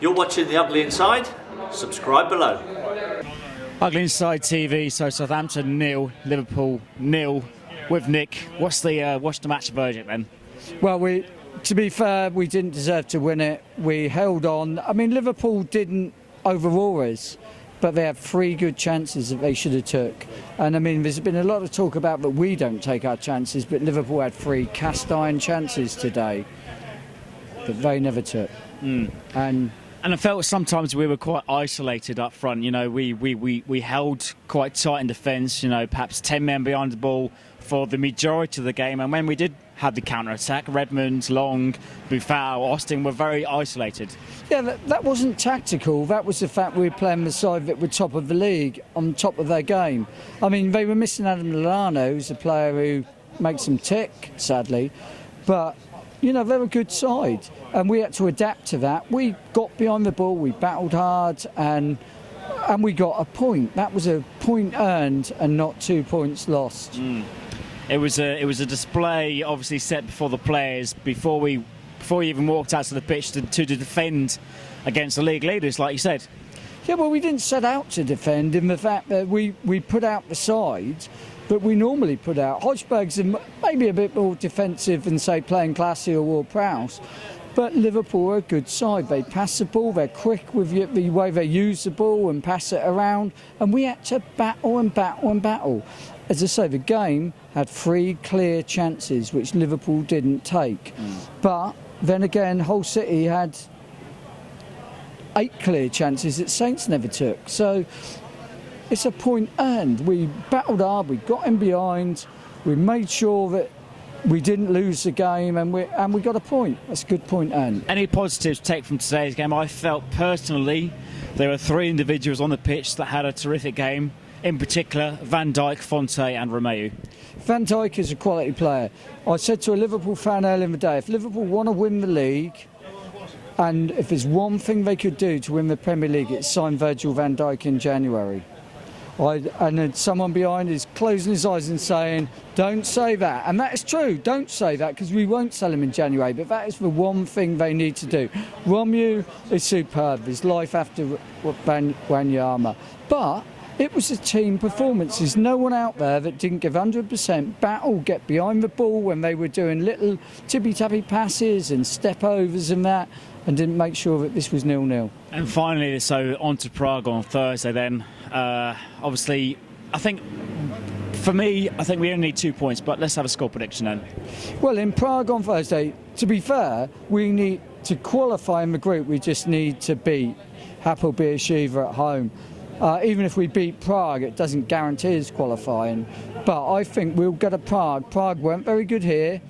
You're watching The Ugly Inside. Subscribe below. Ugly Inside TV, so Southampton 0, Liverpool 0 with Nick. What's the match verdict then? Well, to be fair, we didn't deserve to win it. We held on. I mean, Liverpool didn't overawe us, but they had 3 good chances that they should have took. And I mean, there's been a lot of talk about that we don't take our chances, but Liverpool had 3 cast iron chances today that they never took. And I felt sometimes we were quite isolated up front. You know, we held quite tight in defence. You know, perhaps 10 men behind the ball for the majority of the game. And when we did have the counter-attack, Redmond, Long, Buffal, Austin were very isolated. yeah, that wasn't tactical. That was the fact we were playing the side that were top of the league, on top of their game. I mean, they were missing Adam Lallana, who's a player who makes them tick, sadly. But, you know, they're a good side. And we had to adapt to that. We got behind the ball, we battled hard, and we got a point. That was a point earned and not 2 points lost. It was a display, obviously set before the players before we even walked out to the pitch to defend against the league leaders, like you said. Yeah, well, we didn't set out to defend in the fact that we put out the side that we normally put out. Hodgberg's maybe a bit more defensive than, say, playing Classy or Ward-Prowse. But Liverpool are a good side. They pass the ball, they're quick with the way they use the ball and pass it around. And we had to battle and battle and battle. As I say, the game had 3 clear chances, which Liverpool didn't take. But then again, Hull City had 8 clear chances that Saints never took. So it's a point earned. We battled hard, we got in behind, we made sure that we didn't lose the game, and we got a point. That's a good point earned. Any positives to take from today's game? I felt personally there were 3 individuals on the pitch that had a terrific game. In particular, Van Dijk, Fonte and Romeu. Van Dijk is a quality player. I said to a Liverpool fan earlier in the day, if Liverpool want to win the league, and if there's one thing they could do to win the Premier League, it's sign Virgil van Dijk in January. And then someone behind is closing his eyes and saying, don't say that. And that is true, don't say that, because we won't sell him in January. But that is the one thing they need to do. Romeu is superb. There's life after Wanyama. But it was a team performance. There's no one out there that didn't give 100%, battle, get behind the ball when they were doing little tippy-tappy passes and step-overs and that, and didn't make sure that this was 0-0. And finally, so on to Prague on Thursday then. Obviously, I think, for me, I think we only need 2 points, but let's have a score prediction then. Well, in Prague on Thursday, to be fair, we need to qualify in the group. We just need to beat Hapoel Beersheva at home. Even if we beat Prague, it doesn't guarantee us qualifying. But I think we'll get a Prague. Prague weren't very good here.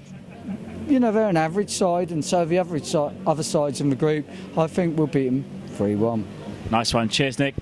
You know, they're an average side, and so the other sides in the group, I think we'll beat them 3-1. Nice one. Cheers, Nick.